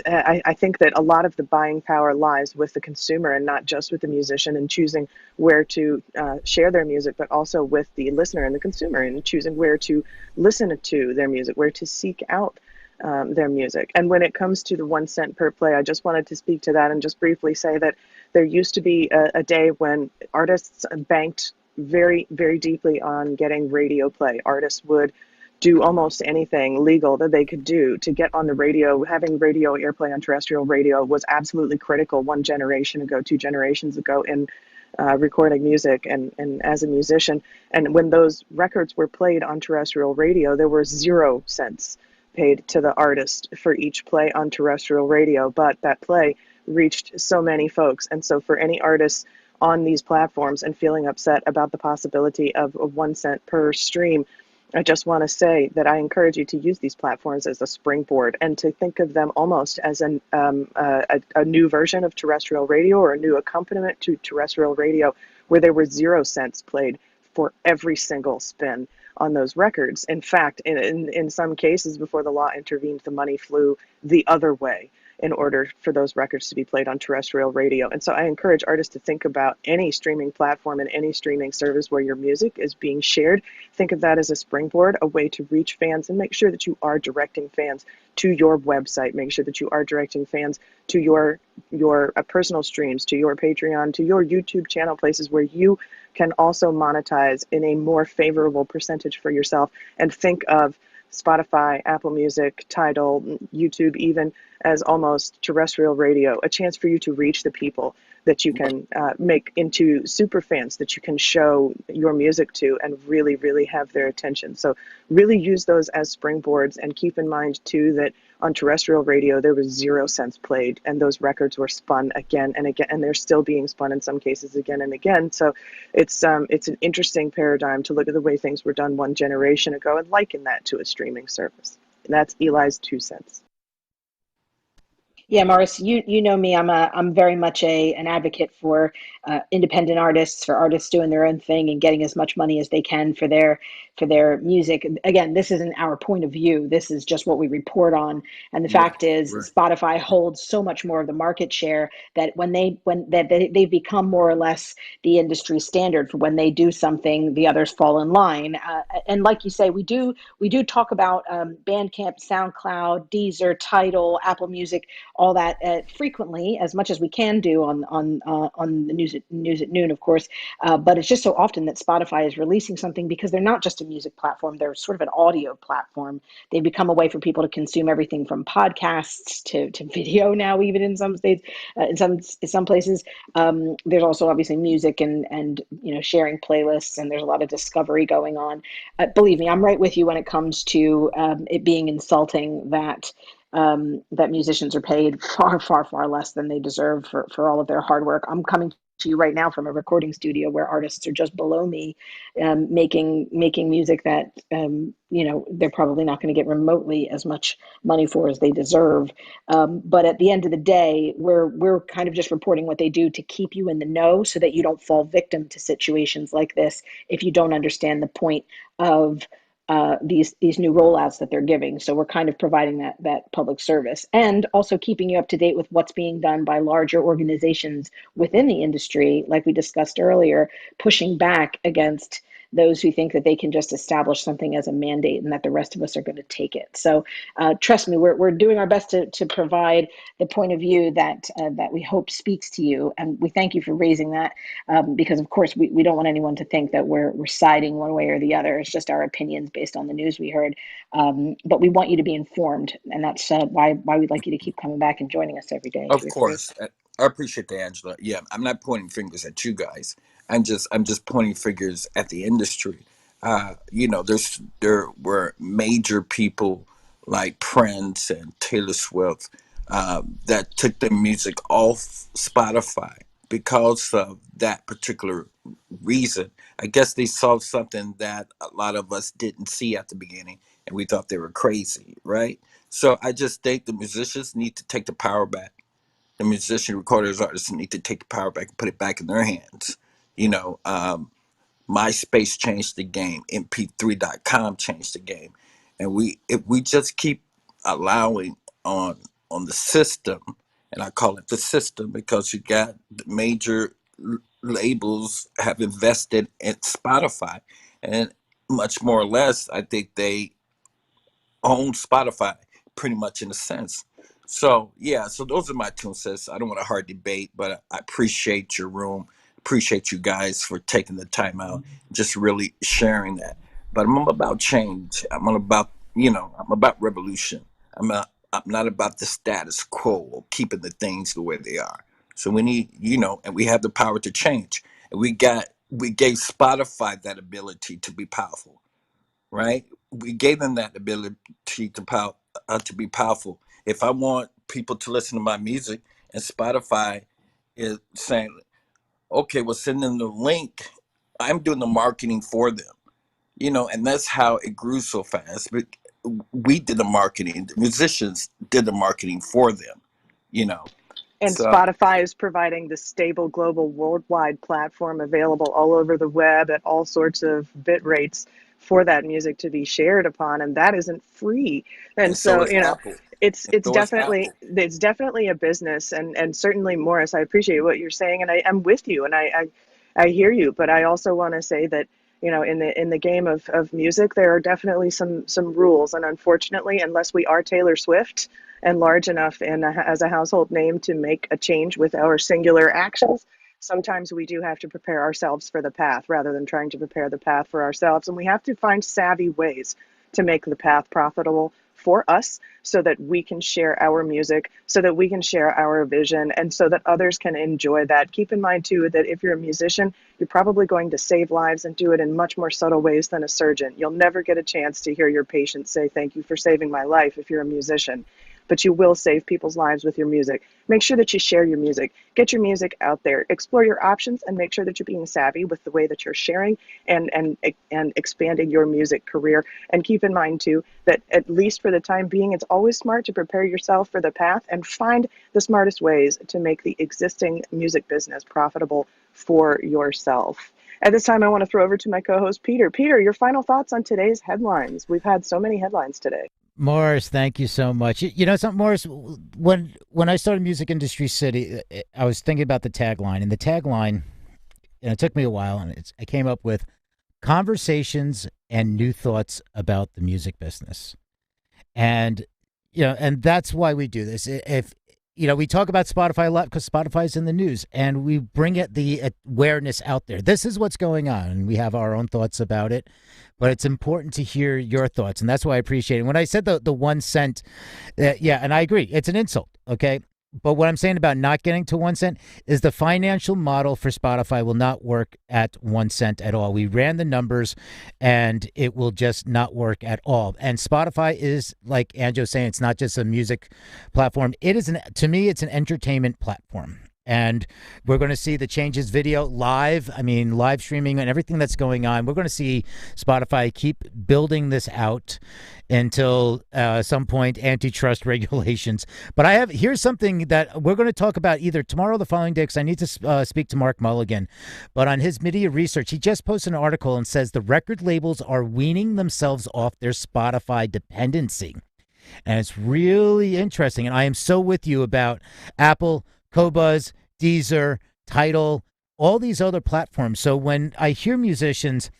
I think that a lot of the buying power lies with the consumer and not just with the musician and choosing where to share their music, but also with the listener and the consumer and choosing where to listen to their music, where to seek out their music. And when it comes to the 1 cent per play, I just wanted to speak to that and just briefly say that there used to be a day when artists banked very deeply on getting radio play. Artists would do almost anything legal that they could do to get on the radio. Having radio airplay on terrestrial radio was absolutely critical 1 generation ago, 2 generations ago in recording music and as a musician. And when those records were played on terrestrial radio, there were 0 cents paid to the artist for each play on terrestrial radio, but that play reached so many folks. And so for any artists on these platforms and feeling upset about the possibility of a 1 cent per stream, I just want to say that I encourage you to use these platforms as a springboard and to think of them almost as a new version of terrestrial radio or a new accompaniment to terrestrial radio, where there were 0 cents played for every single spin on those records. In fact, in some cases, before the law intervened, the money flew the other way in order for those records to be played on terrestrial radio. And so I encourage artists to think about any streaming platform and any streaming service where your music is being shared. Think of that as a springboard, a way to reach fans, and make sure that you are directing fans to your website. Make sure that you are directing fans to your personal streams, to your Patreon, to your YouTube channel, places where you can also monetize in a more favorable percentage for yourself. And think of Spotify, Apple Music, Tidal, YouTube even, as almost terrestrial radio, a chance for you to reach the people that you can make into super fans that you can show your music to and really have their attention. So really use those as springboards, and keep in mind too that on terrestrial radio there was 0 cents played, and those records were spun again and again, and they're still being spun in some cases again and again. So it's an interesting paradigm to look at the way things were done 1 generation ago and liken that to a streaming service. And that's Eli's 2 cents. Yeah, Morris, you know me. I'm very much an advocate for independent artists, for artists doing their own thing and getting as much money as they can for their music. Again, this isn't our point of view. This is just what we report on. And the fact is, Right. Spotify holds so much more of the market share that they've become more or less the industry standard for when they do something, the others fall in line. And like you say, we do talk about Bandcamp, SoundCloud, Deezer, Tidal, Apple Music, all that frequently, as much as we can do on the news at noon, of course. But it's just so often that Spotify is releasing something because they're not just a music platform; they're sort of an audio platform. They've become a way for people to consume everything from podcasts to video now, even in some states, in some places. There's also obviously music and sharing playlists, and there's a lot of discovery going on. Believe me, I'm right with you when it comes to it being insulting that musicians are paid far less than they deserve for all of their hard work. I'm coming to you right now from a recording studio where artists are just below me, making music that they're probably not going to get remotely as much money for as they deserve. But at the end of the day, we're kind of just reporting what they do to keep you in the know, so that you don't fall victim to situations like this if you don't understand the point of these new rollouts that they're giving. So we're kind of providing that public service, and also keeping you up to date with what's being done by larger organizations within the industry, like we discussed earlier, pushing back against those who think that they can just establish something as a mandate and that the rest of us are going to take it. So trust me, we're doing our best to provide the point of view that we hope speaks to you, and we thank you for raising that, because of course we don't want anyone to think that we're siding one way or the other. It's just our opinions based on the news we heard, but we want you to be informed, and that's why we'd like you to keep coming back and joining us every day. Of course, I appreciate that, Angela. Yeah, I'm not pointing fingers at you guys. I'm just pointing fingers at the industry. There were major people like Prince and Taylor Swift that took their music off Spotify because of that particular reason. I guess they saw something that a lot of us didn't see at the beginning, and we thought they were crazy, right? So I just think the musicians need to take the power back. The musician, recorders, artists need to take the power back and put it back in their hands. You know, MySpace changed the game. MP3.com changed the game, and if we just keep allowing on the system, and I call it the system because you got the major labels have invested in Spotify, and much more or less, I think they own Spotify pretty much in a sense. So yeah, so those are my two cents. I don't want a hard debate, but I appreciate your room, appreciate you guys for taking the time out, just really sharing that. But I'm about change. I'm all about, I'm about revolution. I'm not about the status quo or keeping the things the way they are. So we need, and we have the power to change. And we gave Spotify that ability to be powerful, right? We gave them that ability to be powerful. If I want people to listen to my music, and Spotify is saying, okay, well, send them the link. I'm doing the marketing for them, and that's how it grew so fast. But we did the marketing. The musicians did the marketing for them, you know. And So Spotify is providing the stable global worldwide platform available all over the web at all sorts of bit rates for that music to be shared upon, and that isn't free. And and so so, is Apple. it's And it's so is definitely Apple. it's definitely a business, and certainly, Morris, I appreciate what you're saying, and I'm with you, and I hear you, but I also want to say that in the game of music, there are definitely some rules, and unfortunately, unless we are Taylor Swift and large enough and as a household name to make a change with our singular actions, sometimes we do have to prepare ourselves for the path rather than trying to prepare the path for ourselves. And we have to find savvy ways to make the path profitable for us so that we can share our music, so that we can share our vision, and so that others can enjoy that. Keep in mind, too, that if you're a musician, you're probably going to save lives and do it in much more subtle ways than a surgeon. You'll never get a chance to hear your patient say, "Thank you for saving my life," if you're a musician, but you will save people's lives with your music. Make sure that you share your music. Get your music out there. Explore your options and make sure that you're being savvy with the way that you're sharing and expanding your music career. And keep in mind, too, that at least for the time being, it's always smart to prepare yourself for the path and find the smartest ways to make the existing music business profitable for yourself. At this time, I want to throw over to my co-host, Peter. Peter, your final thoughts on today's headlines. We've had so many headlines today. Morris, thank you so much. You know something, Morris, when I started Music Industry City, I was thinking about the tagline, and the tagline, and it took me a while, and I came up with conversations and new thoughts about the music business. And and that's why we do this. If we talk about Spotify a lot because Spotify's in the news, and we bring the awareness out there. This is what's going on, and we have our own thoughts about it. But it's important to hear your thoughts, and that's why I appreciate it. When I said the 1 cent, yeah, and I agree, it's an insult, okay? But what I'm saying about not getting to 1 cent is the financial model for Spotify will not work at 1 cent at all. We ran the numbers, and it will just not work at all. And Spotify is, like Anjo's saying, it's not just a music platform. It is to me, it's an entertainment platform. And we're going to see the changes video live streaming and everything that's going on. We're going to see Spotify keep building this out until some point antitrust regulations. But here's something that we're going to talk about either tomorrow or the following day, because I need to speak to Mark Mulligan. But on his media research, he just posted an article and says the record labels are weaning themselves off their Spotify dependency. And it's really interesting. And I am so with you about Apple, Qobuz, Deezer, Tidal, all these other platforms. So when I hear musicians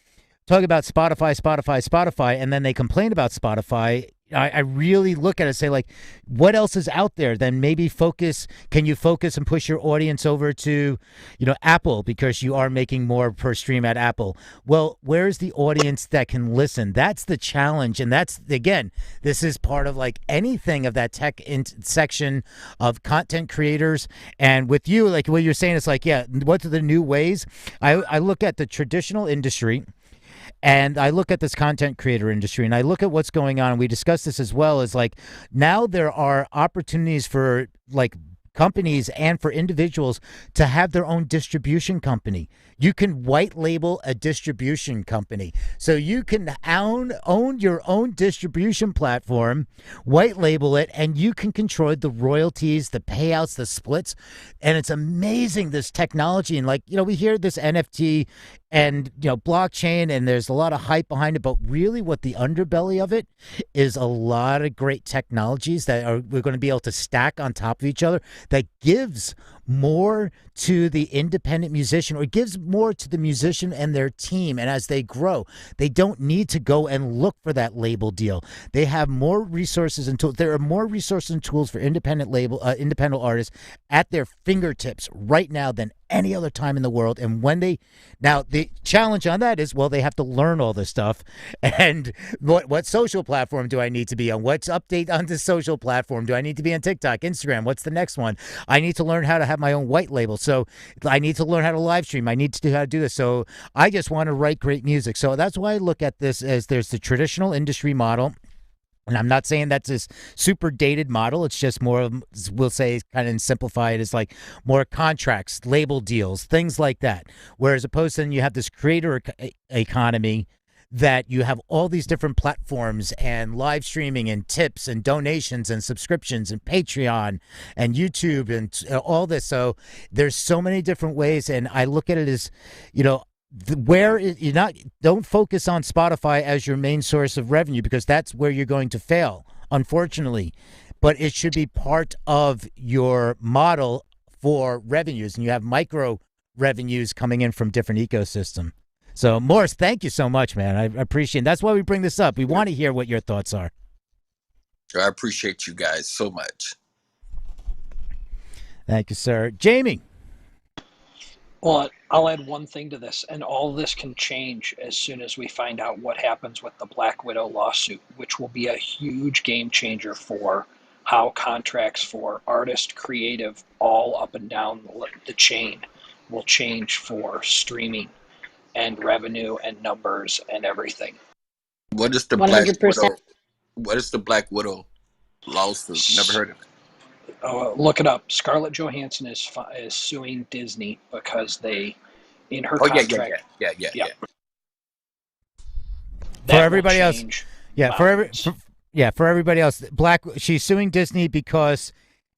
talk about Spotify, and then they complain about Spotify, I really look at it and say, like, what else is out there? Then maybe can you focus and push your audience over to, Apple, because you are making more per stream at Apple. Well, where's the audience that can listen? That's the challenge. And that's, again, this is part of like anything of that tech section of content creators. And with you, like what you're saying, it's like, yeah, what are the new ways? I look at the traditional industry, and I look at this content creator industry, and I look at what's going on. And we discussed this as well, as like now there are opportunities for like companies and for individuals to have their own distribution company. You can white label a distribution company. So you can own your own distribution platform, white label it, and you can control the royalties, the payouts, the splits. And it's amazing, this technology. And like, we hear this NFT and, blockchain, and there's a lot of hype behind it. But really what the underbelly of it is a lot of great technologies that we're going to be able to stack on top of each other that gives more to the independent musician, or gives more to the musician and their team. And as they grow, they don't need to go and look for that label deal. They have more resources and tools. There are more resources and tools for independent artists at their fingertips right now than any other time in the world. And now the challenge on that is, well, they have to learn all this stuff. And what social platform do I need to be on? What's update on this social platform? Do I need to be on TikTok, Instagram? What's the next one? I need to learn how to have my own white label. So I need to learn how to live stream. I need to know how to do this. So I just want to write great music. So that's why I look at this as there's the traditional industry model. And I'm not saying that's this super dated model. It's just more of, we'll say, kind of simplify it as like more contracts, label deals, things like that. Whereas opposed to then you have this creator economy that you have all these different platforms and live streaming and tips and donations and subscriptions and Patreon and YouTube and all this. So there's so many different ways. And I look at it as, don't focus on Spotify as your main source of revenue, because that's where you're going to fail, unfortunately. But it should be part of your model for revenues, and you have micro revenues coming in from different ecosystem. So Morris, thank you so much, man. I appreciate it. That's why we bring this up. We want to hear what your thoughts are. I appreciate you guys so much. Thank you, sir. Jamie. Well, I'll add one thing to this, and all this can change as soon as we find out what happens with the Black Widow lawsuit, which will be a huge game changer for how contracts for artist, creative, all up and down the chain will change for streaming and revenue and numbers and everything. What is the 100%. Black Widow? What is the Black Widow lawsuit? Never heard of it. Look it up. Scarlett Johansson is suing Disney because they, in her contract. Yeah. For everybody else, for everybody else, she's suing Disney because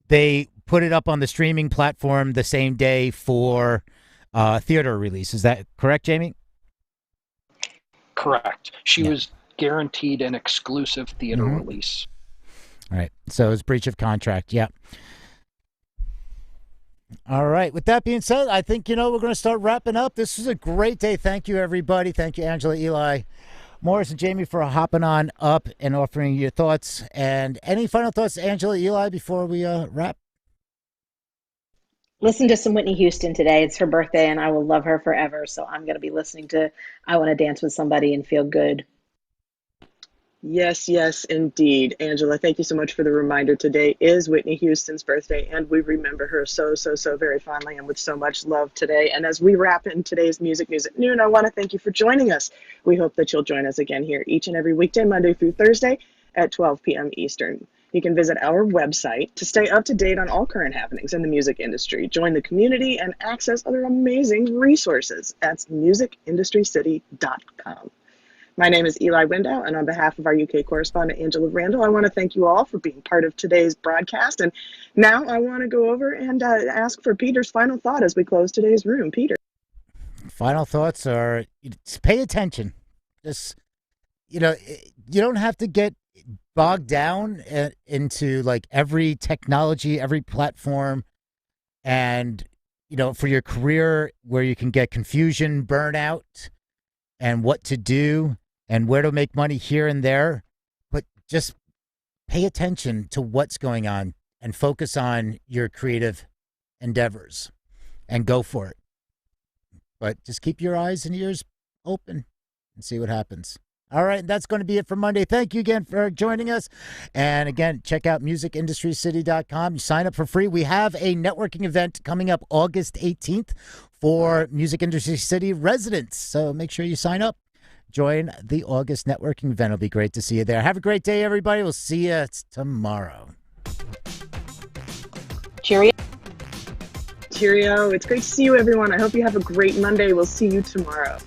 they put it up on the streaming platform the same day for theater release. Is that correct, Jamie? Correct. She was guaranteed an exclusive theater release. All right. So it's breach of contract. Yeah. All right. With that being said, I think, we're going to start wrapping up. This was a great day. Thank you, everybody. Thank you, Angela, Eli, Morris, and Jamie, for hopping on up and offering your thoughts. And any final thoughts, Angela, Eli, before we wrap? Listen to some Whitney Houston today. It's her birthday, and I will love her forever. So I'm going to be listening to I Want to Dance with Somebody and Feel Good. Yes, indeed. Angela, thank you so much for the reminder. Today is Whitney Houston's birthday, and we remember her so very fondly and with so much love today. And as we wrap in today's Music News at Noon, I want to thank you for joining us. We hope that you'll join us again here each and every weekday, Monday through Thursday at 12 p.m. Eastern. You can visit our website to stay up to date on all current happenings in the music industry, join the community, and access other amazing resources. That's musicindustrycity.com. My name is Eli Window, and on behalf of our UK correspondent, Angela Randall, I want to thank you all for being part of today's broadcast. And now I want to go over and ask for Peter's final thought as we close today's room. Peter. Final thoughts are, pay attention. Just, you don't have to get bogged down into like every technology, every platform, and, for your career where you can get confusion, burnout, and what to do and where to make money here and there. But just pay attention to what's going on and focus on your creative endeavors and go for it. But just keep your eyes and ears open and see what happens. All right, that's going to be it for Monday. Thank you again for joining us. And again, check out musicindustrycity.com. You sign up for free. We have a networking event coming up August 18th for Music Industry City residents. So make sure you sign up. Join the August networking event. It'll be great to see you there. Have a great day, everybody. We'll see you tomorrow. Cheerio. Cheerio. It's great to see you, everyone. I hope you have a great Monday. We'll see you tomorrow.